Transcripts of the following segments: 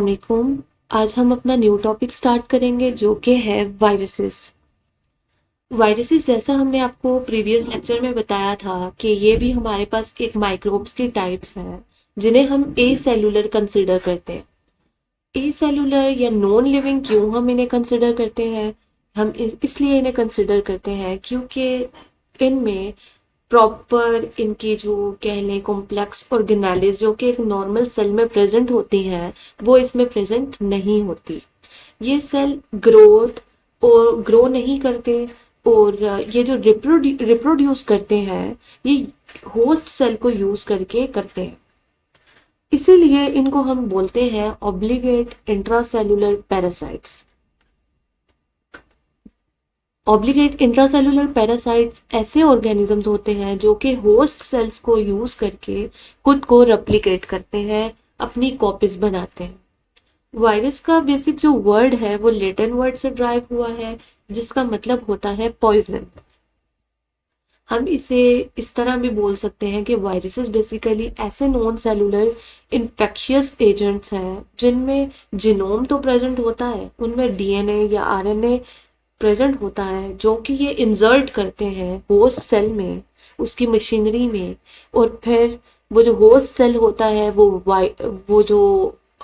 अस्सलामुअलैकुम। आज हम अपना न्यू टॉपिक स्टार्ट करेंगे जो कि है वायरसेस। वायरसेस जैसा हमने आपको प्रीवियस लेक्चर में बताया था कि ये भी हमारे पास एक माइक्रोब्स की टाइप्स हैं जिन्हें हम ए सेलुलर कंसिडर करते हैं। ए सेलुलर या नॉन लिविंग क्यों हम इन्हें कंसिडर करते हैं? इसलिए इन्हें कंसिडर करते हैं क्योंकि इनमें प्रॉपर इनकी जो कह लें कॉम्प्लेक्स ऑर्गेनेलिस जो कि एक नॉर्मल सेल में प्रेजेंट होती हैं वो इसमें प्रेजेंट नहीं होती। ये सेल ग्रोथ और ग्रो नहीं करते और ये जो रिप्रोड्यूस करते हैं ये होस्ट सेल को यूज करके करते हैं। इसीलिए इनको हम बोलते हैं obligate intracellular parasites. Obligate intracellular parasites ऐसे ऑर्गेनिजम्स होते हैं जो कि होस्ट सेल्स को यूज करके खुद को रेप्लिकेट करते हैं, अपनी कॉपीज बनाते हैं। वायरस का बेसिक जो वर्ड है वो लैटिन वर्ड से ड्राइव हुआ है जिसका मतलब होता है पॉइजन। हम इसे इस तरह भी बोल सकते हैं कि वायरसेस बेसिकली ऐसे नॉन सेलुलर इन्फेक्शियस एजेंट्स हैं जिनमें जीनोम तो प्रेजेंट होता है, उनमें डीएनए या आरएनए प्रेजेंट होता है जो कि ये इंसर्ट करते हैं होस्ट सेल में, उसकी मशीनरी में। और फिर वो जो होस्ट सेल होता है वो जो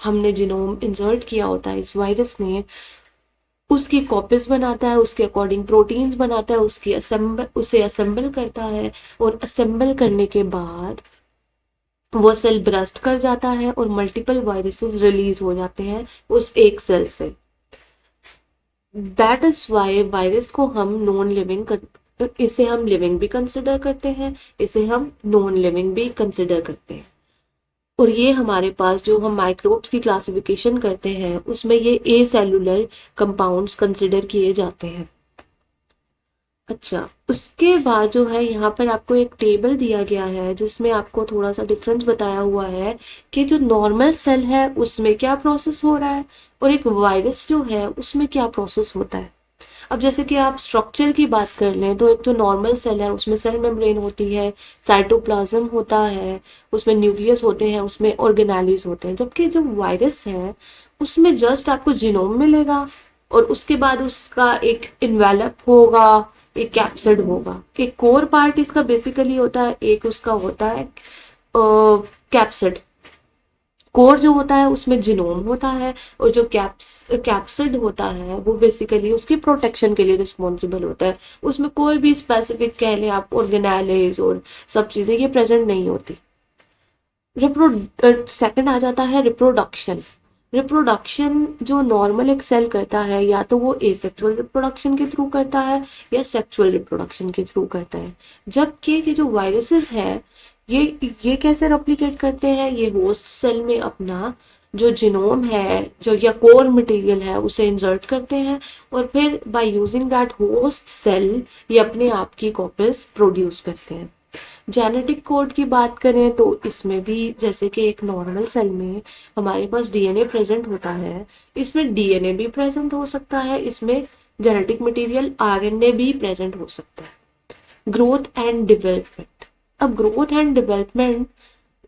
हमने जीनोम इंसर्ट किया होता है इस वायरस ने, उसकी कॉपीज बनाता है, उसके अकॉर्डिंग प्रोटीन्स बनाता है, उसे असेंबल करता है और असेंबल करने के बाद वो सेल ब्रस्ट कर जाता है और मल्टीपल वायरसेस रिलीज हो जाते हैं उस एक सेल से। दैट इज वाई वायरस को हम नॉन लिविंग इसे हम लिविंग भी कंसिडर करते हैं, इसे हम नॉन लिविंग भी कंसिडर करते हैं। और ये हमारे पास जो हम माइक्रोब्स की क्लासिफिकेशन करते हैं उसमें ये ए सेलुलर कंपाउंड्स कंसिडर किए जाते हैं। अच्छा, उसके बाद जो है यहाँ पर आपको एक टेबल दिया गया है जिसमें आपको थोड़ा सा डिफरेंस बताया हुआ है कि जो नॉर्मल सेल है उसमें क्या प्रोसेस हो रहा है और एक वायरस जो है उसमें क्या प्रोसेस होता है। अब जैसे कि आप स्ट्रक्चर की बात कर लें तो एक तो नॉर्मल सेल है, उसमें सेल मेम्ब्रेन होती है, साइटोप्लाज्म होता है, उसमें न्यूक्लियस होते हैं, उसमें ऑर्गेनेलिस होते हैं। जबकि जो वायरस है उसमें जस्ट आपको जीनोम मिलेगा और उसके बाद उसका एक इन्वेलप होगा, एक कैप्सिड होगा। एक कोर पार्ट इसका बेसिकली होता है, एक उसका होता है कैप्सिड। कोर जो होता है उसमें जीनोम होता है और जो कैप्सिड होता है वो बेसिकली उसकी प्रोटेक्शन के लिए रिस्पॉन्सिबल होता है। उसमें कोई भी स्पेसिफिक कह लें आप ऑर्गेनेलिस और सब चीजें ये प्रेजेंट नहीं होती। सेकंड आ जाता है रिप्रोडक्शन। रिप्रोडक्शन जो नॉर्मल एक सेल करता है या तो वो एसेक्सुअल रिप्रोडक्शन के थ्रू करता है या सेक्सुअल रिप्रोडक्शन के थ्रू करता है। जबकि ये जो वायरसेस है ये कैसे रेप्लिकेट करते हैं, ये होस्ट सेल में अपना जो जीनोम है जो या कोर मटेरियल है उसे इंसर्ट करते हैं और फिर by using that host cell ये अपने आप की कॉपीज प्रोड्यूस करते हैं। जेनेटिक कोड की बात करें तो इसमें भी जैसे कि एक नॉर्मल सेल में हमारे पास डीएनए प्रेजेंट होता है, इसमें डीएनए भी प्रेजेंट हो सकता है, इसमें जेनेटिक मटेरियल आरएनए भी प्रेजेंट हो सकता है। Growth and development. अब ग्रोथ एंड डेवलपमेंट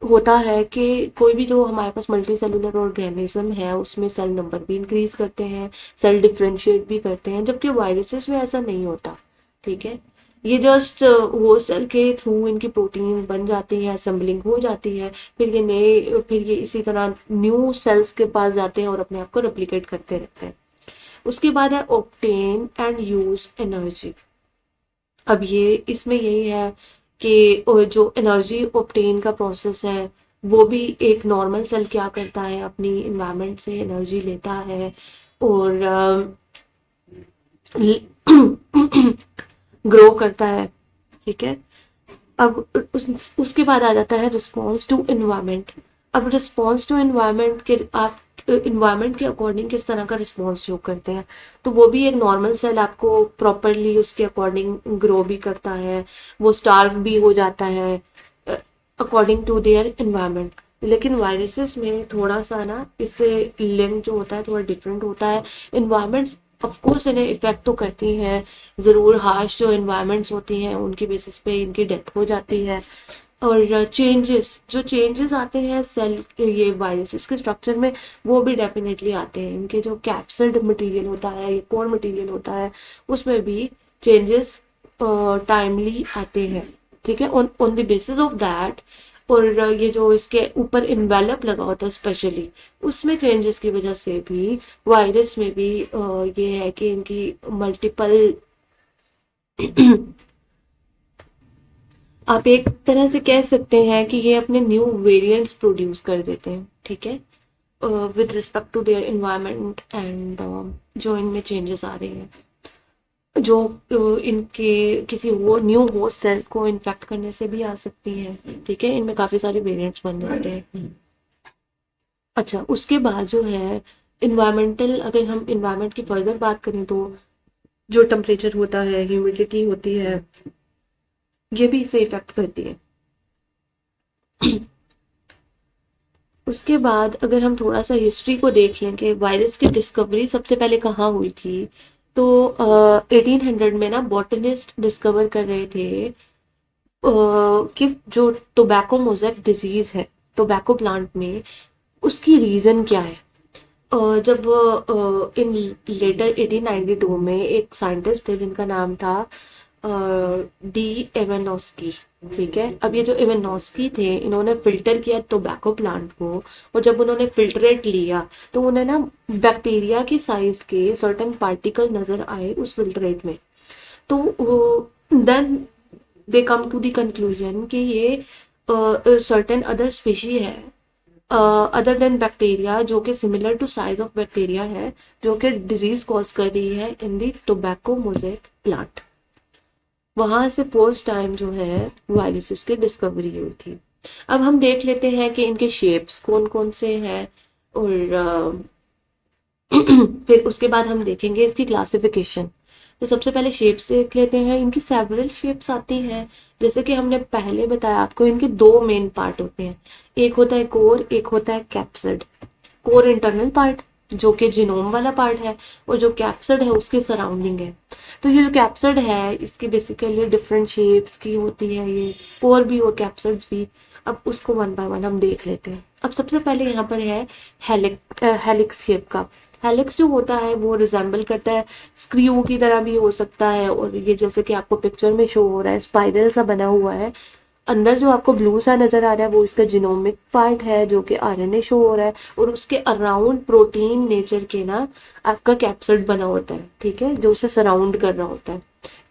होता है कि कोई भी जो हमारे पास मल्टी सेलुलर ऑर्गेनिज्म है उसमें सेल नंबर भी इंक्रीज करते हैं, सेल डिफ्रेंशिएट भी करते हैं, जबकि वायरसेस में ऐसा नहीं होता। ठीक है, ये जस्ट वो सेल के थ्रू इनकी प्रोटीन बन जाती है, असेंबलिंग हो जाती है, फिर ये इसी तरह न्यू सेल्स के पास जाते हैं और अपने आप को रेप्लिकेट करते रहते हैं। उसके बाद है ऑब्टेन एंड यूज एनर्जी। अब ये इसमें यही है कि जो एनर्जी ऑब्टेन का प्रोसेस है वो भी एक नॉर्मल सेल क्या करता है, अपनी इन्वायरमेंट से एनर्जी लेता है और ग्रो करता है। ठीक है, अब उसके बाद आ जाता है रिस्पॉन्स टू इन्वायरमेंट। अब रिस्पॉन्स टू इन्वायरमेंट के आप इन्वायरमेंट के अकॉर्डिंग किस तरह का रिस्पॉन्स शो करते हैं, तो वो भी एक नॉर्मल सेल आपको प्रॉपरली उसके अकॉर्डिंग ग्रो भी करता है, वो स्टार्व भी हो जाता है अकॉर्डिंग टू देयर इन्वायरमेंट। लेकिन वायरसेस में थोड़ा सा ना इससे लिंक जो होता है थोड़ा डिफरेंट होता है। इन्वायरमेंट्स ऑफकोर्स इन्हें इफेक्ट तो करती हैं ज़रूर, हार्श जो इन्वायरमेंट्स होती हैं उनकी बेसिस पे इनकी डेथ हो जाती है, और चेंजेस आते हैं सेल ये वायरसेस के स्ट्रक्चर में, वो भी डेफिनेटली आते हैं। इनके जो कैप्सिड मटेरियल होता है, ये कोर मटेरियल होता है, उसमें भी चेंजेस टाइमली आते हैं। ठीक है, on on the basis of that. और ये जो इसके ऊपर इन्वेलप लगा होता है स्पेशली, उसमें चेंजेस की वजह से भी वायरस में भी ये है कि इनकी मल्टीपल आप एक तरह से कह सकते हैं कि ये अपने न्यू वेरिएंट्स प्रोड्यूस कर देते हैं। ठीक है, with respect to their environment and जो इनमें चेंजेस आ रहे हैं, जो इनके किसी वो न्यू होस्ट सेल को इन्फेक्ट करने से भी आ सकती हैं। ठीक है, इनमें काफ़ी सारे वेरिएंट्स बन जाते हैं। अच्छा, उसके बाद जो है इन्वायरमेंटल, अगर हम इन्वायरमेंट की फर्दर बात करें तो जो टेम्परेचर होता है, ह्यूमिडिटी होती है, ये भी इसे इफेक्ट करती है। उसके बाद अगर हम थोड़ा सा हिस्ट्री को देख लें कि वायरस की डिस्कवरी सबसे पहले कहाँ हुई थी, तो 1800 में ना बॉटनिस्ट डिस्कवर कर रहे थे कि जो टोबैको मोज़ेक डिजीज है टोबैको प्लांट में, उसकी रीजन क्या है। जब इन लेटर 1892 में एक साइंटिस्ट थे जिनका नाम था डी एवेनोस्की। ठीक है, अब ये जो एवेनोस्की थे, इन्होंने फिल्टर किया टोबैको प्लांट को, और जब उन्होंने फिल्टरेट लिया तो उन्हें ना बैक्टीरिया के साइज के सर्टेन पार्टिकल नजर आए उस फिल्टरेट में। तो then they come to the conclusion कि ये सर्टेन अदर स्पीशी है अदर देन बैक्टीरिया, जो कि similar to size of bacteria है, जो कि डिजीज कॉज कर रही है in the tobacco mosaic plant. वहां से फर्स्ट टाइम जो है वायरसेस की डिस्कवरी हुई थी। अब हम देख लेते हैं कि इनके शेप्स कौन कौन से हैं, और फिर उसके बाद हम देखेंगे इसकी क्लासिफिकेशन। तो सबसे पहले शेप्स देख लेते हैं। इनकी सेवरल शेप्स आती हैं, जैसे कि हमने पहले बताया आपको, इनके दो मेन पार्ट होते हैं। एक होता है कोर, एक होता है कैप्सिड। कोर इंटरनल पार्ट जो कि जीनोम वाला पार्ट है, और जो कैप्सिड है उसके सराउंडिंग है। तो ये जो कैप्सिड है इसकी बेसिकली डिफरेंट शेप्स की होती है, ये कोर भी और कैप्सिड्स भी। अब उसको वन बाय वन हम देख लेते हैं। अब सबसे पहले यहाँ पर है हेलिक्स शेप का। हेलिक्स जो होता है वो रिजेंबल करता है, स्क्रू की तरह भी हो सकता है, और ये जैसे कि आपको पिक्चर में शो हो रहा है स्पाइरल सा बना हुआ है। अंदर जो आपको ब्लू सा नजर आ रहा है वो इसका जीनोमिक पार्ट है, जो कि आरएनए शो हो रहा है, और उसके अराउंड प्रोटीन नेचर के ना आपका कैप्सिड बना होता है। ठीक है, जो उसे सराउंड कर रहा होता है।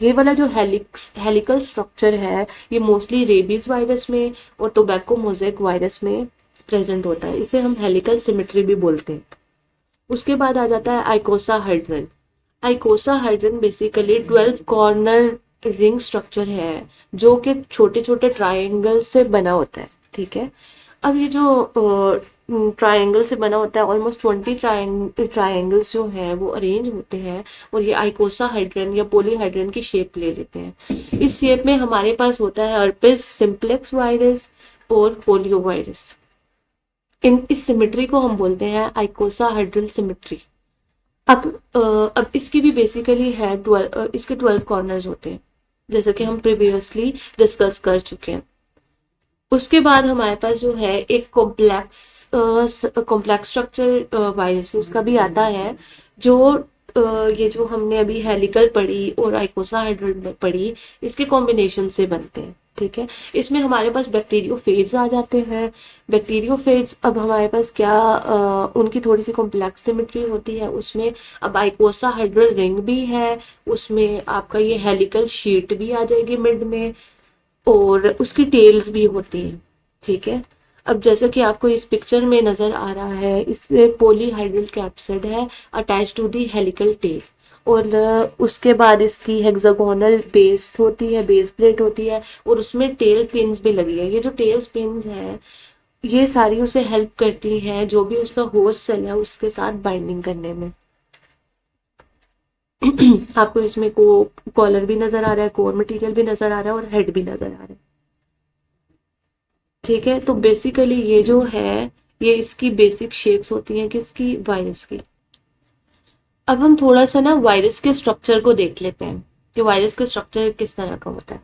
ये वाला जो हेलिकल स्ट्रक्चर है, ये मोस्टली रेबीज वायरस में और टोबैको मोज़ेक वायरस में प्रेजेंट होता है। इसे हम हेलिकल सिमेट्री भी बोलते हैं। उसके बाद आ जाता है आइकोसाहाइड्रन। आइकोसाहाइड्रन बेसिकली 12 कॉर्नर रिंग स्ट्रक्चर है, जो कि छोटे छोटे ट्रायंगल से बना होता है। ठीक है, अब ये जो ट्रायंगल से बना होता है, ऑलमोस्ट 20 ट्रायंगल्स जो हैं वो अरेंज होते हैं, और ये आइकोसाहाइड्रन या पॉलीहाइड्रन की शेप ले लेते हैं। इस शेप में हमारे पास होता है हर्पेस सिम्प्लेक्स वायरस और पोलियो वायरस। इस सिमेट्री को हम बोलते हैं आइकोसाहाइड्रल सिमेट्री। अब इसकी भी बेसिकली है इसके 12 कॉर्नर्स होते हैं, जैसे कि हम प्रीवियसली डिस्कस कर चुके हैं। उसके बाद हमारे पास जो है एक कॉम्प्लेक्स स्ट्रक्चर वायरसेस का भी आता है, जो ये जो हमने अभी हेलिकल पढ़ी और आइकोसाहाइड्रल पढ़ी, इसके कॉम्बिनेशन से बनते हैं। ठीक है, इसमें हमारे पास बैक्टीरियोफेज आ जाते हैं। बैक्टीरियोफेज अब हमारे पास क्या उनकी थोड़ी सी कॉम्प्लेक्स सिमेट्री होती है उसमें। अब आइकोसाहाइड्रल रिंग भी है, उसमें आपका ये हेलिकल शीट भी आ जाएगी मिड में, और उसकी टेल्स भी होती हैं। ठीक है, अब जैसे कि आपको इस पिक्चर में नजर आ रहा है, इसमें पॉलीहाइड्रल कैप्सिड है attach to the helical tail, और उसके बाद इसकी हेक्सागोनल बेस होती है, बेस प्लेट होती है, और उसमें टेल पिन्स भी लगी है। ये जो टेल पिन्स हैं ये सारी उसे हेल्प करती हैं जो भी उसका होस्ट सेल है उसके साथ बाइंडिंग करने में। आपको इसमें कॉलर भी नजर आ रहा है, कोर मटेरियल भी नजर आ रहा है, और हेड भी नजर आ रहा है। ठीक है, तो बेसिकली ये जो है ये इसकी बेसिक शेप्स होती हैं किसकी, वायरस की। अब हम थोड़ा सा ना वायरस के स्ट्रक्चर को देख लेते हैं कि वायरस का स्ट्रक्चर किस तरह का होता है।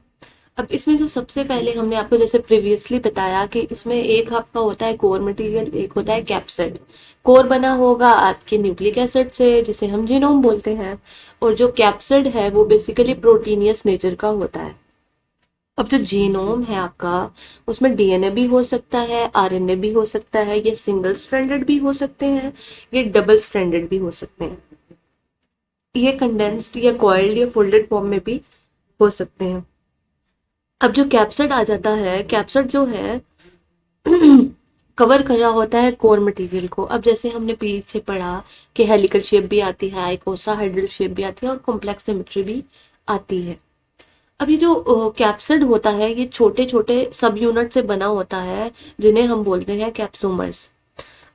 अब इसमें जो सबसे पहले हमने आपको जैसे प्रीवियसली बताया कि इसमें एक आपका होता है कोर मटेरियल, एक होता है कैप्सिड। कोर बना होगा आपके न्यूक्लिक एसिड से जिसे हम जीनोम बोलते हैं, और जो कैप्सिड है वो बेसिकली प्रोटीनियस नेचर का होता है। अब जो जीनोम है आपका, उसमें डीएनए भी हो सकता है, आरएनए भी हो सकता है, ये सिंगल स्ट्रैंडेड भी हो सकते हैं, ये डबल स्ट्रैंडेड भी हो सकते हैं, ये कंडेंस्ड या कॉइल्ड या फोल्डेड फॉर्म में भी हो सकते हैं। अब जो कैप्सिड आ जाता है, कैप्सिड जो है कवर कर रहा होता है कोर मटेरियल को। अब जैसे हमने पीछे पढ़ा कि हेलिकल शेप भी आती है, आइकोसाहेड्रल शेप भी आती है, और कॉम्प्लेक्स सिमेट्री भी आती है। अब ये जो कैप्सिड होता है ये छोटे छोटे सब यूनिट से बना होता है जिन्हें हम बोलते हैं कैप्सूमर्स।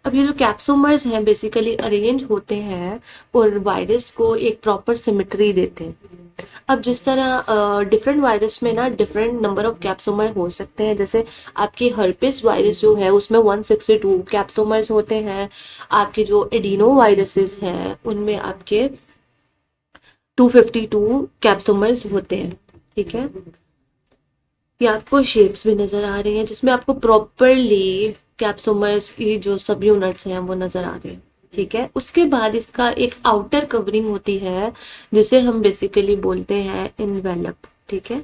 अब ये जो कैप्सूमर्स हैं बेसिकली अरेंज होते हैं और वायरस को एक प्रॉपर सिमेट्री देते हैं। अब जिस तरह डिफरेंट वायरस में ना डिफरेंट नंबर ऑफ कैप्सूमर हो सकते हैं, जैसे आपकी हर्पिस वायरस जो है उसमें 162 कैप्सूमर्स होते हैं, आपके जो एडिनो वायरसेस हैं उनमें आपके 252 कैप्सूमर्स होते हैं। ठीक है, ये आपको शेप्स भी नजर आ रही हैं जिसमें आपको प्रॉपरली कैप्सूमर्स की जो सब यूनिट्स हैं वो नजर आ रही हैं। ठीक है, उसके बाद इसका एक आउटर कवरिंग होती है जिसे हम बेसिकली बोलते हैं इन्वेलप। ठीक है,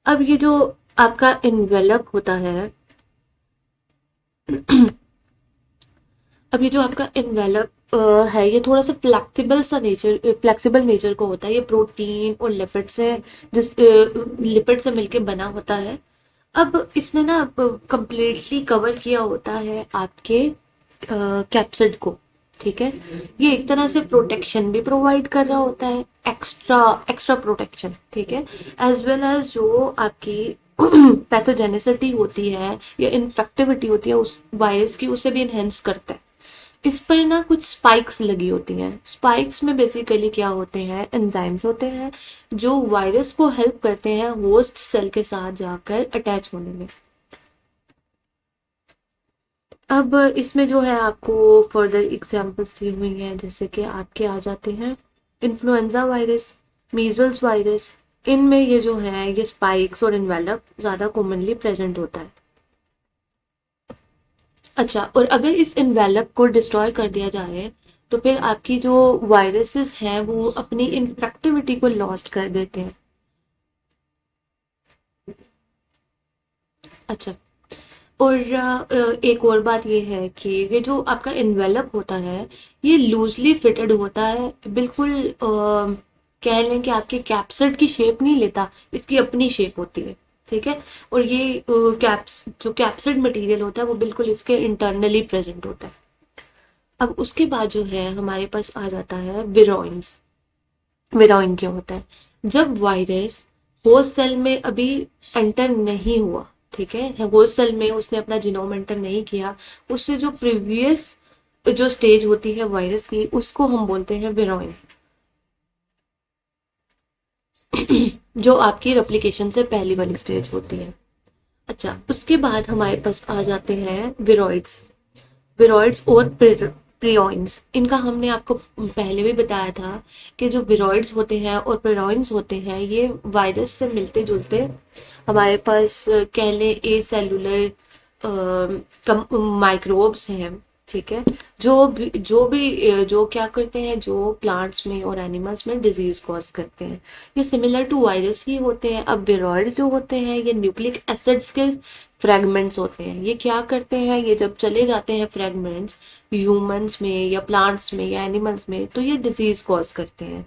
अब ये जो आपका इन्वेलप होता है अब ये जो आपका इन्वेलप है ये थोड़ा सा फ्लेक्सिबल नेचर को होता है। ये प्रोटीन और लिपिड से लिपिड से मिलके बना होता है। अब इसने ना कंप्लीटली कवर किया होता है आपके कैप्सिड को। ठीक है, ये एक तरह से प्रोटेक्शन भी प्रोवाइड कर रहा होता है, एक्स्ट्रा एक्स्ट्रा प्रोटेक्शन। ठीक है, एज वेल एज जो आपकी पैथोजेनिसिटी होती है या इन्फेक्टिविटी होती है उस वायरस की, उसे भी इनहेंस करता है। इस पर ना कुछ स्पाइक्स लगी होती हैं। स्पाइक्स में बेसिकली क्या होते हैं, एंजाइम्स होते हैं जो वायरस को हेल्प करते हैं होस्ट सेल के साथ जाकर अटैच होने में। अब इसमें जो है आपको फर्दर एग्जांपल्स दी हुई हैं, जैसे कि आपके आ जाते हैं इन्फ्लुएंजा वायरस, मीजल्स वायरस। इनमें ये जो है ये स्पाइक्स और इन्वेलप ज़्यादा कॉमनली प्रेजेंट होता है। अच्छा, और अगर इस इन्वेलप को डिस्ट्रॉय कर दिया जाए तो फिर आपकी जो वायरसेस हैं वो अपनी इन्फेक्टिविटी को लॉस्ट कर देते हैं। अच्छा, और एक और बात ये है कि ये जो आपका इन्वेलप होता है ये लूजली फिटेड होता है, बिल्कुल कह लें कि आपके कैप्सिड की शेप नहीं लेता, इसकी अपनी शेप होती है। ठीक है, और ये जो कैप्सिड मटेरियल होता है वो बिल्कुल इसके इंटरनली प्रेजेंट होता है। अब उसके बाद जो है हमारे पास आ जाता है विरोइंस। विरोइन क्या होता है, जब वायरस होस्ट सेल में अभी एंटर नहीं हुआ, ठीक है, होस्ट सेल में उसने अपना जीनोम एंटर नहीं किया, उससे जो प्रीवियस जो स्टेज होती है वायरस की उसको हम बोलते हैं विरोइन, जो आपकी रेप्लिकेशन से पहली वाली स्टेज होती है। अच्छा, उसके बाद हमारे पास आ जाते हैं विरोइड्स। विरोइड्स और प्रियोइंस, इनका हमने आपको पहले भी बताया था कि जो विरोइड्स होते हैं और प्रियोइंस होते हैं ये वायरस से मिलते जुलते हमारे पास कह लें ए सेलुलर माइक्रोब्स हैं। ठीक है, जो क्या करते हैं, जो प्लांट्स में और एनिमल्स में डिजीज कॉज करते हैं, ये सिमिलर टू वायरस ही होते हैं। अब विरोइड्स जो होते हैं ये न्यूक्लिक एसिड्स के फ्रेगमेंट्स होते हैं। ये क्या करते हैं, ये जब चले जाते हैं फ्रेगमेंट्स ह्यूमंस में या प्लांट्स में या एनिमल्स में तो ये डिजीज कॉज करते हैं।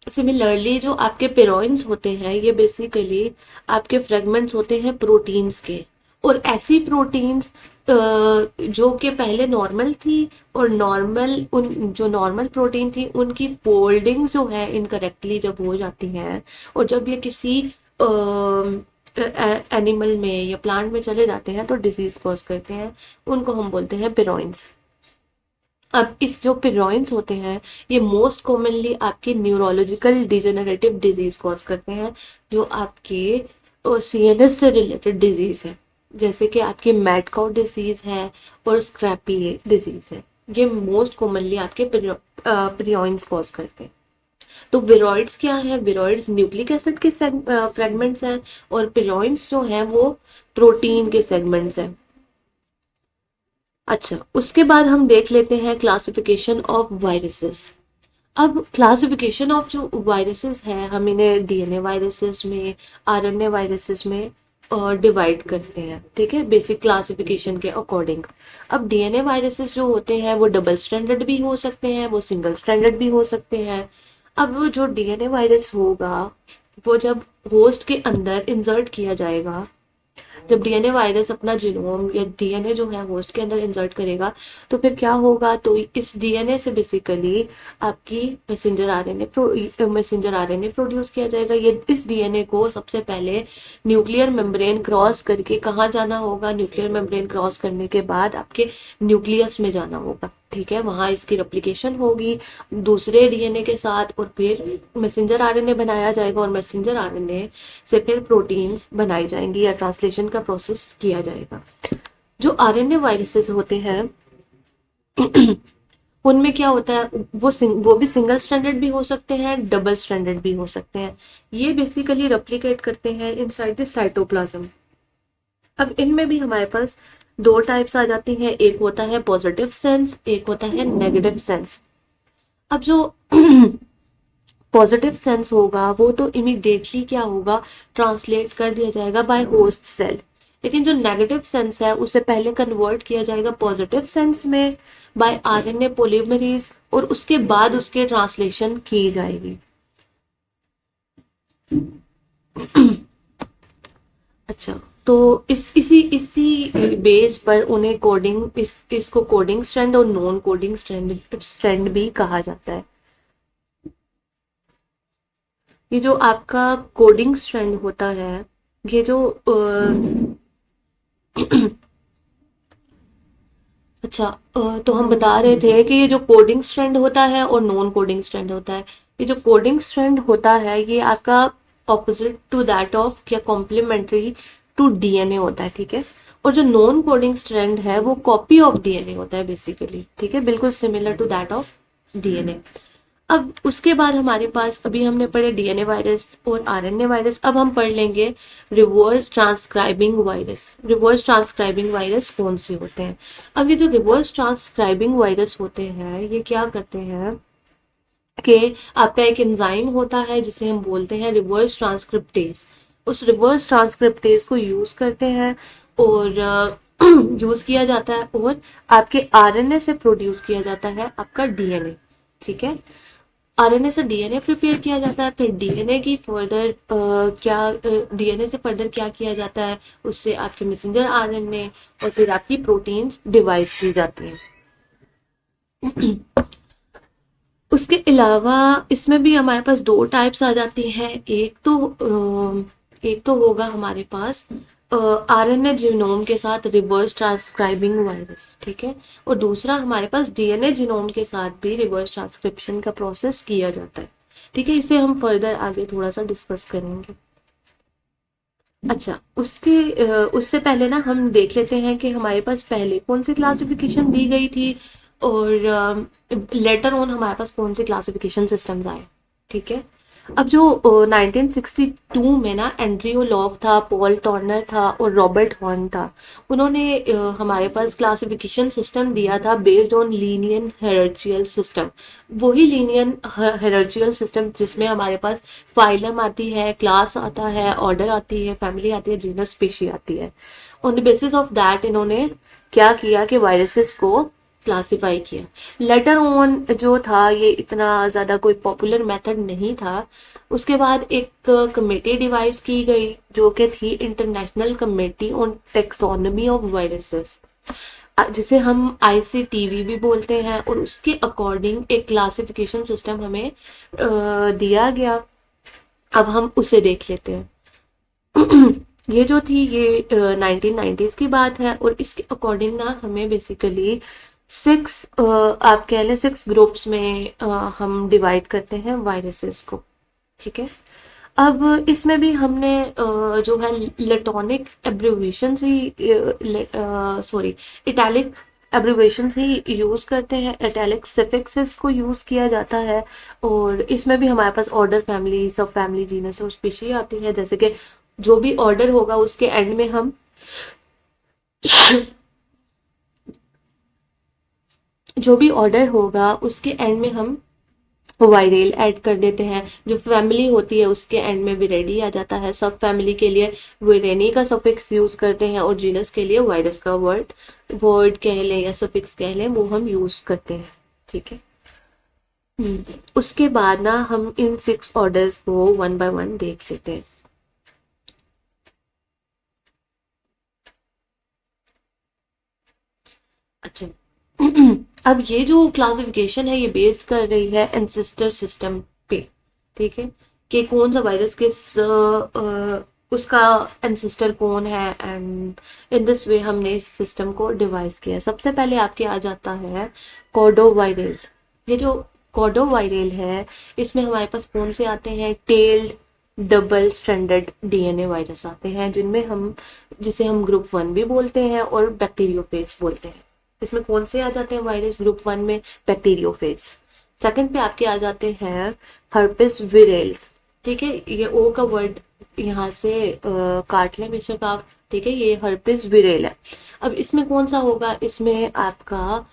सिमिलरली जो आपके पेरोइंस होते हैं ये बेसिकली आपके फ्रेगमेंट्स होते हैं प्रोटीन्स के, और ऐसी प्रोटीन्स जो कि पहले नॉर्मल थी, और जो नॉर्मल प्रोटीन थी उनकी फोल्डिंग्स जो है इनकरेक्टली जब हो जाती हैं और जब ये किसी एनिमल में या प्लांट में चले जाते हैं तो डिजीज कॉज करते हैं, उनको हम बोलते हैं पेरोइंस। अब इस जो पिरोइंस होते हैं ये मोस्ट कॉमनली आपकी न्यूरोलॉजिकल डिजेनरेटिव डिजीज कॉज करते हैं, जो आपके सीएनएस से रिलेटेड डिजीज है, जैसे कि आपकी मैड काउ डिजीज है और स्क्रैपी डिजीज है। ये मोस्ट कॉमनली आपके पिरोइंस कॉज करते हैं। तो विरॉइड्स क्या है, विरॉइड्स न्यूक्लिक एसिड के फ्रेगमेंट्स हैं, और पिरॉइड्स जो हैं वो प्रोटीन के सेगमेंट्स हैं। अच्छा, उसके बाद हम देख लेते हैं क्लासिफिकेशन ऑफ वायरसेस। अब क्लासिफिकेशन ऑफ जो वायरसेस है, हम इन्हें डीएनए वायरसेस में, आरएनए वायरसेस में डिवाइड करते हैं, ठीक है, बेसिक क्लासिफिकेशन के अकॉर्डिंग। अब डीएनए वायरसेस जो होते हैं वो डबल स्ट्रैंडेड भी हो सकते हैं, वो सिंगल स्ट्रैंडेड भी हो सकते हैं। अब वो जो डीएनए वायरस होगा वो जब होस्ट के अंदर इंसर्ट किया जाएगा, जब डीएनए वायरस अपना जीनोम या डीएनए जो है होस्ट के अंदर इंसर्ट करेगा, तो फिर क्या होगा, तो इस डीएनए से बेसिकली आपकी मैसेंजर आरएनए प्रोड्यूस किया जाएगा। ये इस डीएनए को सबसे पहले न्यूक्लियर मेम्ब्रेन क्रॉस करके कहाँ जाना होगा, न्यूक्लियर मेम्ब्रेन क्रॉस करने के बाद आपके न्यूक्लियस में जाना होगा, ठीक है, वहां इसकी रेप्लिकेशन होगी दूसरे डीएनए के साथ, और फिर मैसेंजर आरएनए बनाया जाएगा, और मैसेंजर आरएनए से फिर प्रोटीन्स बनाई जाएंगी या ट्रांसलेशन का प्रोसेस किया जाएगा। जो आरएनए वायरसेस होते हैं उनमें क्या होता है, वो भी सिंगल स्ट्रैंडेड भी हो सकते हैं, डबल स्ट्रैंडेड भी हो सकते हैं। ये बेसिकली रेप्लिकेट करते हैं इनसाइड द साइटोप्लाज्म। अब इनमें भी हमारे पास दो टाइप्स आ जाती हैं, एक होता है पॉजिटिव सेंस, एक होता है नेगेटिव सेंस। अब जो पॉजिटिव सेंस होगा वो तो इमीडिएटली क्या होगा, ट्रांसलेट कर दिया जाएगा बाय होस्ट सेल, लेकिन जो नेगेटिव सेंस है उसे पहले कन्वर्ट किया जाएगा पॉजिटिव सेंस में बाय आरएनए पॉलीमरेज, और उसके बाद उसके ट्रांसलेशन की जाएगी। अच्छा, तो इसी बेस पर उन्हें कोडिंग, इसको कोडिंग स्ट्रैंड और नॉन कोडिंग स्ट्रैंड भी कहा जाता है। ये जो आपका कोडिंग स्ट्रैंड होता है, ये जो अच्छा, तो हम बता रहे थे कि ये जो कोडिंग स्ट्रैंड होता है और नॉन कोडिंग स्ट्रैंड होता है, ये जो कोडिंग स्ट्रैंड होता है ये आपका ऑपोजिट टू दैट ऑफ या कॉम्प्लीमेंट्री टू डीएनए होता है, ठीक है, और जो नॉन कोडिंग स्ट्रैंड है वो कॉपी ऑफ डीएनए होता है बेसिकली, ठीक है, बिल्कुल similar to that of DNA. अब उसके बाद हमारे पास, अभी हमने पढ़े डीएनए वायरस और आरएनए वायरस, अब हम पढ़ लेंगे reverse transcribing virus. Reverse transcribing virus कौन से होते हैं? अब ये जो रिवर्स ट्रांसक्राइबिंग वायरस होते हैं ये क्या करते हैं कि आपका एक एंजाइम होता है जिसे हम बोलते हैं रिवर्स ट्रांसक्रिप्टेज, उस रिवर्स ट्रांसक्रिप्टेज को यूज करते हैं और यूज किया जाता है, और आपके आरएनए से प्रोड्यूस किया जाता है आपका डीएनए, ठीक है, आरएनए से डीएनए प्रिपेयर किया जाता है, फिर डीएनए की फर्दर डीएनए से फर्दर क्या किया जाता है, उससे आपके मैसेंजर आरएनए और फिर आपकी प्रोटीन्स डिवाइड की जाती हैं। उसके अलावा इसमें भी हमारे पास दो टाइप्स आ जाती हैं, एक तो होगा हमारे पास आरएनए जीनोम के साथ रिवर्स ट्रांसक्राइबिंग वायरस, ठीक है, और दूसरा हमारे पास डीएनए जीनोम के साथ भी रिवर्स ट्रांसक्रिप्शन का प्रोसेस किया जाता है, ठीक है, इसे हम फर्दर आगे थोड़ा सा डिस्कस करेंगे। अच्छा, उससे पहले ना हम देख लेते हैं कि हमारे पास पहले कौन सी क्लासिफिकेशन दी गई थी और लेटर ऑन हमारे पास कौन से क्लासिफिकेशन सिस्टम्स आए, ठीक है। अब जो 1962 में ना एंड्रयू लॉव था, पॉल टॉर्नर था और रॉबर्ट हॉर्न था, उन्होंने हमारे पास क्लासिफिकेशन सिस्टम दिया था बेस्ड ऑन लीनियन हेरार्चिकल सिस्टम। वही लीनियन हेरार्चिकल सिस्टम जिसमें हमारे पास फाइलम आती है, क्लास आता है, ऑर्डर आती है, फैमिली आती है, जीनस स्पीशी आती है। On the basis of that इन्होंने क्या किया कि वायरसेस को क्लासिफाई किया। लेटर ऑन जो था ये इतना ज़्यादा कोई पॉपुलर मेथड नहीं था। उसके बाद एक कमेटी डिवाइस की गई जो कि थी international committee on taxonomy of viruses, जिसे हम आईसीटीवी भी बोलते हैं, और उसके अकॉर्डिंग एक क्लासिफिकेशन सिस्टम हमें दिया गया। अब हम उसे देख लेते हैं। ये जो थी ये 1990s की बात है, और इसके अकॉर्डिंग ना हमें बेसिकली आप कह लें 6 ग्रुप्स में हम डिवाइड करते हैं वायरसेस को, ठीक है। अब इसमें भी हमने जो है लेटोनिक एब्रिविएशन ही, सॉरी, इटैलिक एब्रिवेशंस ही यूज़ करते हैं, इटैलिक सफिक्सेस को यूज़ किया जाता है। और इसमें भी हमारे पास ऑर्डर, फैमिली, सब फैमिली, जीनस और स्पीशी आती है। जैसे कि जो भी ऑर्डर होगा उसके एंड में हम जो भी ऑर्डर होगा उसके एंड में हम वाइरेल ऐड कर देते हैं। जो फैमिली होती है उसके एंड में विरेडी आ जाता है। सब फैमिली के लिए विरेनी का सफिक्स यूज करते हैं और जीनस के लिए वाइरस का वर्ड कह लें या सफिक्स कह लें, वो हम यूज करते हैं। ठीक है। उसके बाद ना हम इन 6 ऑर्डर्स को वन बाय वन देख लेते हैं। अच्छा। अब ये जो क्लासिफिकेशन है ये बेस्ड कर रही है एंसेस्टर सिस्टम पे। ठीक है, कि कौन सा वायरस किस उसका एंसेस्टर कौन है, एंड इन दिस वे हमने इस सिस्टम को डिवाइस किया। सबसे पहले आपके आ जाता है कॉडोवायरल। ये जो कॉडोवायरल है इसमें हमारे पास कौन से आते हैं, tailed double stranded DNA virus आते हैं, जिनमें हम जिसे हम ग्रुप 1 भी बोलते हैं और बैक्टीरियोफेज बोलते हैं। इसमें कौन से आ जाते हैं वायरस ग्रुप 1 में, बैक्टीरियोफेज। सेकंड पे आपके आ जाते हैं हर्पिस विरेल्स। ठीक है, ये ओ का वर्ड यहाँ से काट लें बेशक आप। ठीक है, ये हर्पिस विरेल है। अब इसमें कौन सा होगा, इसमें आपका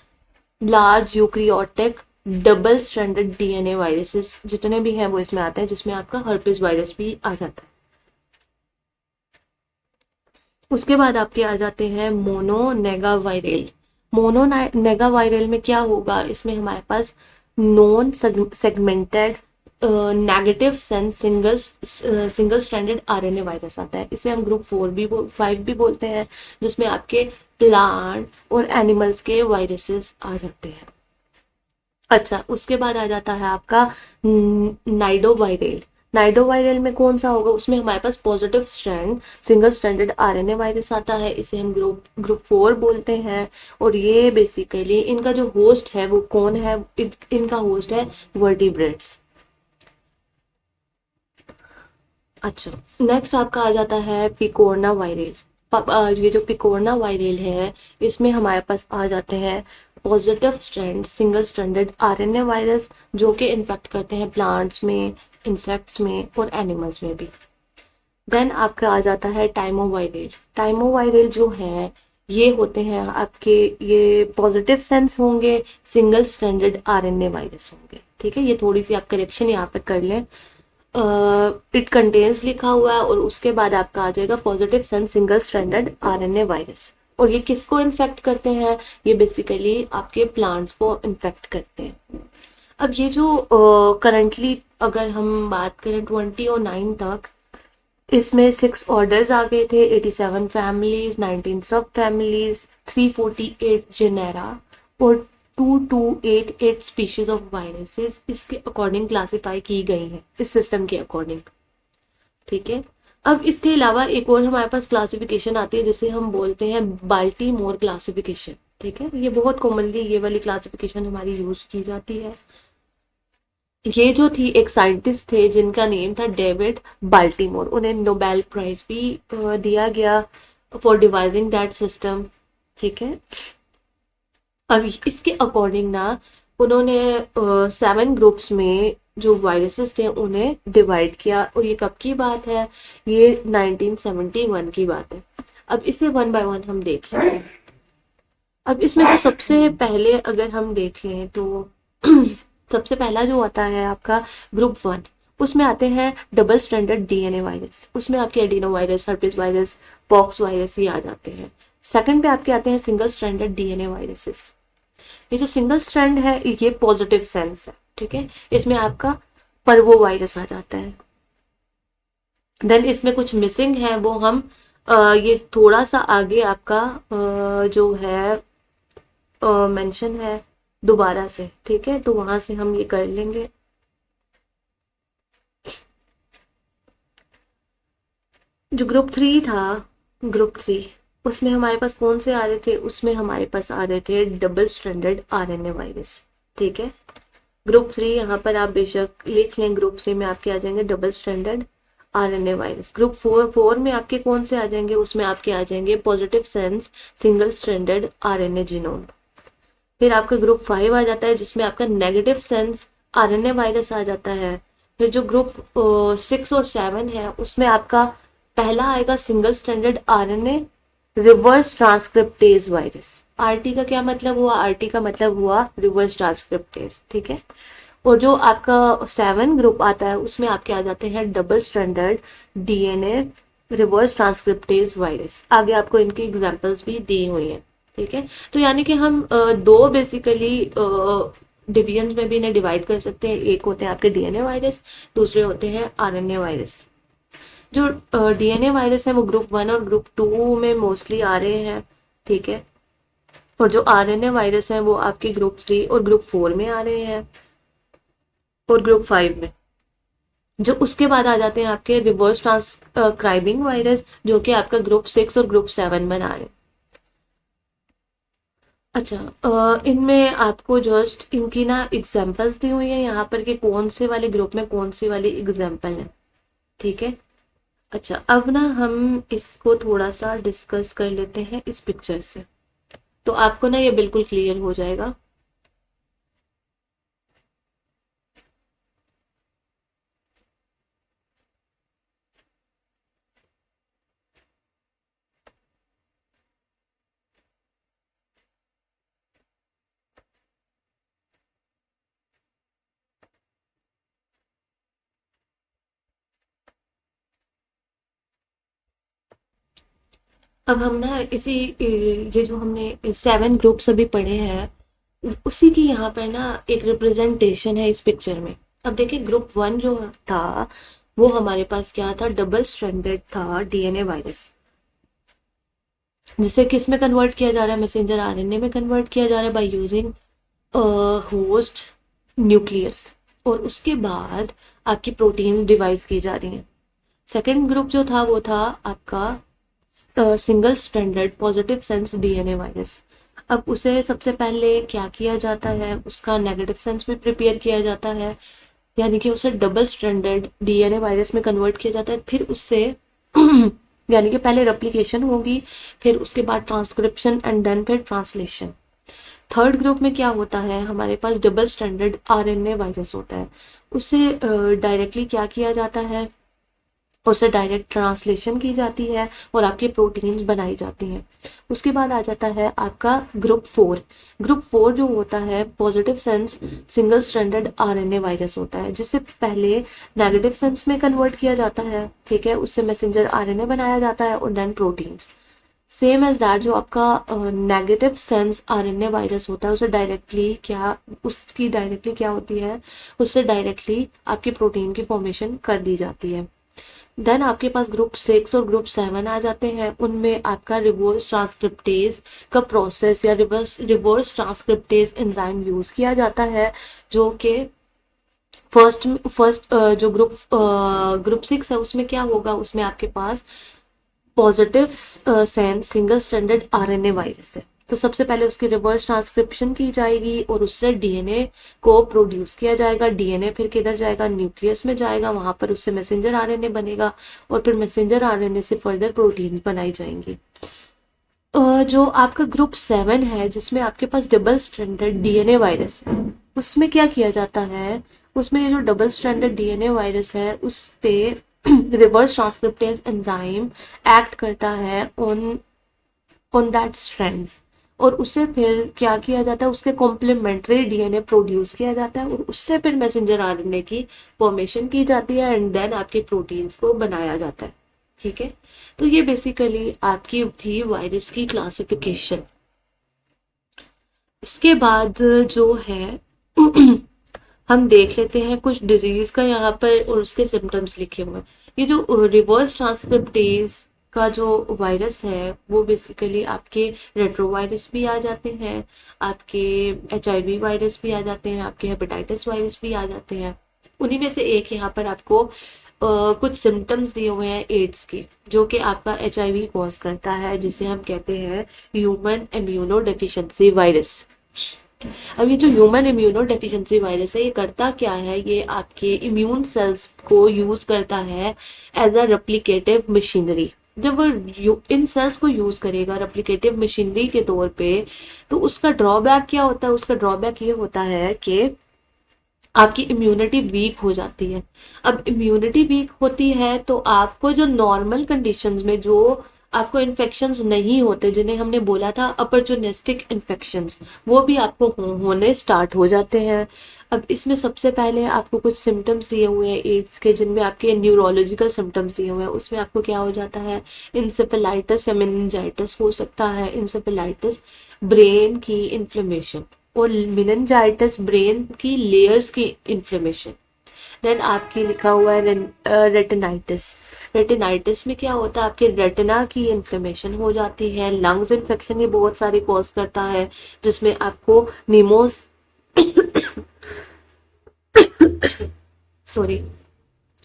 large eukaryotic double stranded DNA viruses जितने भी हैं वो इसमें आते हैं, जिसमें आपका हर्पिस वायरस भी आ जाता है। उसके बाद आपके आ जाते हैं मोनोनेगावायरल। मोनोनेगावायरल में क्या होगा, इसमें हमारे पास non segmented negative sense single stranded RNA virus आता है। इसे हम ग्रुप 5 भी बोलते हैं, जिसमें आपके प्लांट और एनिमल्स के वायरसेस आ जाते हैं। अच्छा, उसके बाद आ जाता है आपका नाइडोवायरल। नाइडोवायरल में कौन सा होगा, उसमें हमारे पास positive strand single stranded RNA virus आता है। इसे हम ग्रुप 4 बोलते हैं। और ये बेसिकली इनका जो होस्ट है वो कौन है, इनका होस्ट है वर्टिब्रेट्स। अच्छा, नेक्स्ट आपका आ जाता है पिकोरना वायरल। ये जो पिकोरना वायरल है इसमें हमारे पास आ जाते हैं positive strand single stranded RNA virus, जो कि इन्फेक्ट करते हैं प्लांट्स में, इंसेक्ट्स में और एनिमल्स में भी। देन आपका आ जाता है टाइमोवायरल। टाइमोवायरल जो है ये होते हैं आपके, ये पॉजिटिव सेंस होंगे, सिंगल स्ट्रैंडेड आरएनए वायरस होंगे। ठीक है, ये थोड़ी सी आप करेक्शन यहाँ पे कर लें। इट कंटेन्स लिखा हुआ है और उसके बाद आपका आ जाएगा positive sense single stranded RNA virus. और ये किसको इन्फेक्ट करते हैं, ये बेसिकली आपके प्लांट्स को इन्फेक्ट करते हैं। अब ये जो करंटली अगर हम बात करें 2009 तक, इसमें 6 ऑर्डर्स आ गए थे, 87 फैमिलीज, 19 सब फैमिलीज, 348 जेनेरा और 2288 स्पीशीज ऑफ वायरसेस इसके अकॉर्डिंग क्लासिफाई की गई हैं, इस सिस्टम के अकॉर्डिंग। ठीक है, अब इसके अलावा एक और हमारे पास क्लासिफिकेशन आती है जिसे हम बोलते हैं बाल्टीमोर क्लासिफिकेशन। ठीक है, ये बहुत कॉमनली ये वाली क्लासिफिकेशन हमारी यूज की जाती है। ये जो थी, एक साइंटिस्ट थे जिनका नेम था डेविड बाल्टीमोर, उन्हें नोबेल प्राइज भी दिया गया फॉर डिवाइजिंग दैट सिस्टम। ठीक है, अब इसके अकॉर्डिंग ना उन्होंने 7 ग्रुप्स में जो वायरसेस थे उन्हें डिवाइड किया। और ये कब की बात है, ये 1971 की बात है। अब इसे वन बाय वन हम देख लेते हैं। अब इसमें जो सबसे पहले अगर हम देख लें तो सबसे पहला जो आता है आपका ग्रुप 1, उसमें आते हैं डबल स्ट्रैंडेड डीएनए वायरस। उसमें आपके adeno virus, herpes virus, pox virus ही आ जाते हैं। सेकंड पे आपके आते हैं सिंगल स्ट्रैंडेड डीएनए वायरसेस। ये जो सिंगल स्ट्रैंड है ये पॉजिटिव सेंस है। ठीक है, इसमें आपका पर्वो वायरस आ जाता है। देन इसमें कुछ मिसिंग है, वो हम ये थोड़ा सा आगे आपका जो है मेंशन है दोबारा से। ठीक है, तो वहां से हम ये कर लेंगे। जो ग्रुप 3 था, ग्रुप 3 उसमें हमारे पास कौन से आ रहे थे, उसमें हमारे पास आ रहे थे डबल स्ट्रैंडेड आरएनए वायरस। ठीक है, ग्रुप 3 यहाँ पर आप बेशक लिख लें, ग्रुप 3 में आपके आ जाएंगे double stranded RNA virus. Group 4 में आपके कौन से आ जाएंगे, उसमें आपके आ जाएंगे positive sense single stranded RNA genome. फिर आपका ग्रुप 5 आ जाता है जिसमें आपका नेगेटिव सेंस आरएनए वायरस आ जाता है। फिर जो ग्रुप 6 और 7 है उसमें आपका पहला आएगा single stranded RNA reverse transcriptase virus. RT का क्या मतलब हुआ? आरटी का मतलब हुआ रिवर्स ट्रांसक्रिप्टेज, ठीक है। और जो आपका 7 ग्रुप आता है उसमें आपके आ जाते हैं double stranded DNA reverse transcriptase virus. आगे आपको इनकी एग्जांपल्स भी दी हुई हैं, ठीक है। तो यानी कि हम दो बेसिकली डिवीजन में भी इन्हें डिवाइड कर सकते हैं। एक होते हैं आपके डीएनए वायरस, दूसरे होते हैं आरएनए वायरस। जो डीएनए वायरस है वो ग्रुप 1 और ग्रुप 2 में मोस्टली आ रहे हैं, ठीक है। और जो आरएनए वायरस है वो आपके ग्रुप 3 और ग्रुप 4 में आ रहे हैं और ग्रुप 5 में। जो उसके बाद आ जाते हैं आपके रिवर्स ट्रांसक्राइबिंग वायरस जो कि आपका ग्रुप 6 और ग्रुप 7 बना रहे हैं। अच्छा, इनमें आपको जस्ट इनकी ना एग्जांपल्स दी हुई है यहाँ पर कि कौन से वाले ग्रुप में कौन सी वाली एग्जांपल है, ठीक है। अच्छा, अब ना हम इसको थोड़ा सा डिस्कस कर लेते हैं इस पिक्चर से, तो आपको ना ये बिल्कुल क्लियर हो जाएगा। अब हम ना ये जो हमने 7 ग्रुप्स अभी पढ़े हैं उसी की यहाँ पर ना एक रिप्रेजेंटेशन है इस पिक्चर में। अब देखिए ग्रुप 1 जो था वो हमारे पास क्या था? डबल स्ट्रैंडेड था डीएनए वायरस, जिसे किस में कन्वर्ट किया जा रहा है? मैसेंजर आरएनए में कन्वर्ट किया जा रहा है बाय यूजिंग होस्ट न्यूक्लियस। और उसके बाद आपकी प्रोटीन डिवाइस की जा रही हैं। सेकेंड ग्रुप जो था वो था आपका single stranded positive sense DNA virus. अब उसे सबसे पहले क्या किया जाता है? उसका नेगेटिव सेंस भी प्रिपेयर किया जाता है, यानी कि उसे डबल स्ट्रैंडेड डीएनए वायरस में कन्वर्ट किया जाता है। फिर उससे यानी कि पहले रेप्लिकेशन होगी, फिर उसके बाद ट्रांसक्रिप्शन एंड देन फिर ट्रांसलेशन। थर्ड ग्रुप में क्या होता है? हमारे पास डबल स्ट्रैंडेड आरएनए वायरस होता है। उससे डायरेक्टली क्या किया जाता है? उससे डायरेक्ट ट्रांसलेशन की जाती है और आपकी प्रोटीन्स बनाई जाती हैं। उसके बाद आ जाता है आपका ग्रुप 4। ग्रुप 4 जो होता है positive sense single stranded RNA virus होता है, जिससे पहले नेगेटिव सेंस में कन्वर्ट किया जाता है, ठीक है। उससे मैसेंजर आरएनए बनाया जाता है और then proteins. Same as that जो आपका नेगेटिव सेंस आरएनए वायरस होता है उसे डायरेक्टली क्या उसकी डायरेक्टली क्या होती है? उससे डायरेक्टली आपकी प्रोटीन की फॉर्मेशन कर दी जाती है। देन आपके पास ग्रुप 6 और ग्रुप 7 आ जाते हैं। उनमें आपका रिवर्स ट्रांसक्रिप्टेज का प्रोसेस या रिवर्स ट्रांसक्रिप्टेज एंजाइम यूज किया जाता है, जो कि फर्स्ट जो ग्रुप 6 है उसमें क्या होगा? उसमें आपके पास positive sense single stranded RNA virus है। तो सबसे पहले उसकी रिवर्स ट्रांसक्रिप्शन की जाएगी और उससे डीएनए को प्रोड्यूस किया जाएगा। डीएनए फिर किधर जाएगा? न्यूक्लियस में जाएगा, वहां पर उससे मैसेंजर आरएनए बनेगा और फिर मैसेंजर आरएनए से फर्दर प्रोटीन बनाई जाएंगी। जो आपका ग्रुप 7 है जिसमें आपके पास डबल स्ट्रैंडेड डीएनए वायरस है, उसमें क्या किया जाता है? उसमें ये जो डबल स्ट्रैंडेड डीएनए वायरस है उस पे रिवर्स ट्रांसक्रिप्टेज एंजाइम एक्ट करता है ऑन दैट स्ट्रैंड्स, और उससे फिर क्या किया जाता है? उसके कॉम्प्लीमेंट्री डीएनए प्रोड्यूस किया जाता है और उससे फिर मैसेंजर आरएनए की फॉर्मेशन की जाती है एंड देन आपके प्रोटीन्स को बनाया जाता है, ठीक है। तो ये बेसिकली आपकी थी वायरस की क्लासिफिकेशन। उसके बाद जो है हम देख लेते हैं कुछ डिजीज का यहाँ पर और उसके सिम्टम्स लिखे हुए हैं। ये जो रिवर्स ट्रांसक्रिप्टेज का जो वायरस है वो बेसिकली आपके रेट्रोवायरस भी आ जाते हैं, आपके एचआईवी वायरस भी आ जाते हैं, आपके हेपेटाइटिस वायरस भी आ जाते हैं। उन्हीं में से एक यहाँ पर आपको कुछ सिम्टम्स दिए हुए हैं एड्स के, जो कि आपका एचआईवी कॉज करता है, जिसे हम कहते हैं ह्यूमन इम्यूनो डेफिशिएंसी वायरस। अब ये जो ह्यूमन इम्यूनो डेफिशिएंसी वायरस है ये करता क्या है? ये आपके इम्यून सेल्स को यूज करता है एज अ रेप्लिकेटिव मशीनरी। जब वो इन सेल्स को यूज करेगा रेप्लिकेटिव मशीनरी के तौर पे, तो उसका ड्रॉबैक क्या होता है? उसका ड्रॉबैक ये होता है कि आपकी इम्यूनिटी वीक हो जाती है। अब इम्यूनिटी वीक होती है तो आपको जो नॉर्मल कंडीशंस में जो आपको इन्फेक्शंस नहीं होते, जिन्हें हमने बोला था अपॉर्चुनिस्टिक इन्फेक्शंस, वो भी आपको होने स्टार्ट हो जाते हैं। अब इसमें सबसे पहले आपको कुछ सिम्टम्स दिए हुए हैं एड्स के, जिनमें आपके न्यूरोलॉजिकल सिम्टम्स दिए हुए हैं। उसमें आपको क्या हो जाता है? इंसेफेलाइटिस या मेनिंजाइटिस हो सकता है। इंसेफेलाइटिस ब्रेन की इन्फ्लेमेशन, और मेनिंजाइटिस ब्रेन की लेयर्स की इन्फ्लेमेशन। देन आपकी लिखा हुआ है रेटिनाइटिस। रेटिनाइटिस में क्या होता है? आपके रेटिना की इन्फ्लेमेशन हो जाती है। लंग्स इन्फेक्शन ये बहुत सारी कॉज करता है, जिसमें आपको निमोस सॉरी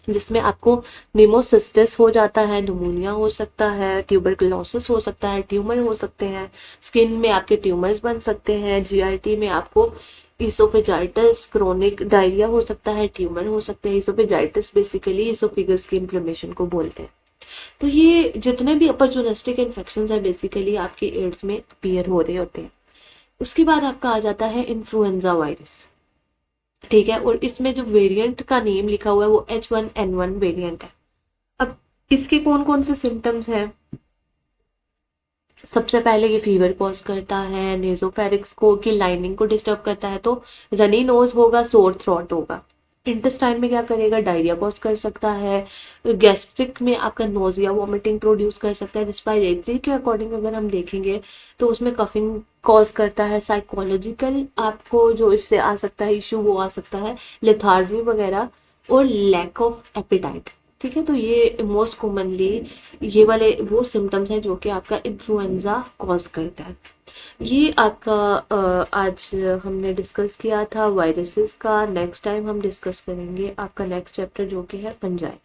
जिसमें आपको निमोसिस्टिस हो जाता है, निमोनिया हो सकता है, ट्यूबरकुलोसिस हो सकता है, ट्यूमर हो सकते हैं, स्किन में आपके ट्यूमर्स बन सकते हैं, जीआईटी में आपको इसोफेजाइटिस, क्रोनिक डायरिया हो सकता है, ट्यूमर हो सकते हैं। इसोफेजाइटिस बेसिकली इसोफिगस की इन्फ्लेमेशन को बोलते हैं। तो ये जितने भी अपॉर्चुनिस्टिक इन्फेक्शंस है बेसिकली आपके एड्स में अपीयर हो रहे होते हैं। उसके बाद आपका आ जाता है इन्फ्लुएंजा वायरस, ठीक है, और इसमें जो वेरिएंट का नेम लिखा हुआ है वो H1N1 वेरिएंट है। अब इसके कौन कौन से सिम्टम्स हैं? सबसे पहले ये फीवर कॉज करता है, नेजोफेरिक्स को की लाइनिंग को डिस्टर्ब करता है, तो रनी नोज होगा, सोर थ्रोट होगा। इंटेस्टाइन में क्या करेगा? डायरिया कॉज कर सकता है। गैस्ट्रिक में आपका नोजिया वॉमिटिंग प्रोड्यूस कर सकता है। रिस्पायरेटरी के अकॉर्डिंग अगर हम देखेंगे तो उसमें कफिंग कॉज करता है। साइकोलॉजिकल आपको जो इससे आ सकता है इश्यू, वो आ सकता है लेथार्जी वगैरह और लैक ऑफ एपिटाइट। ठीक है, तो ये मोस्ट कॉमनली ये वाले वो सिम्टम्स हैं जो कि आपका इन्फ्लुएंजा कॉज करता है। ये आपका आज हमने डिस्कस किया था वायरसेस का। नेक्स्ट टाइम हम डिस्कस करेंगे आपका नेक्स्ट चैप्टर जो कि है फंजाई।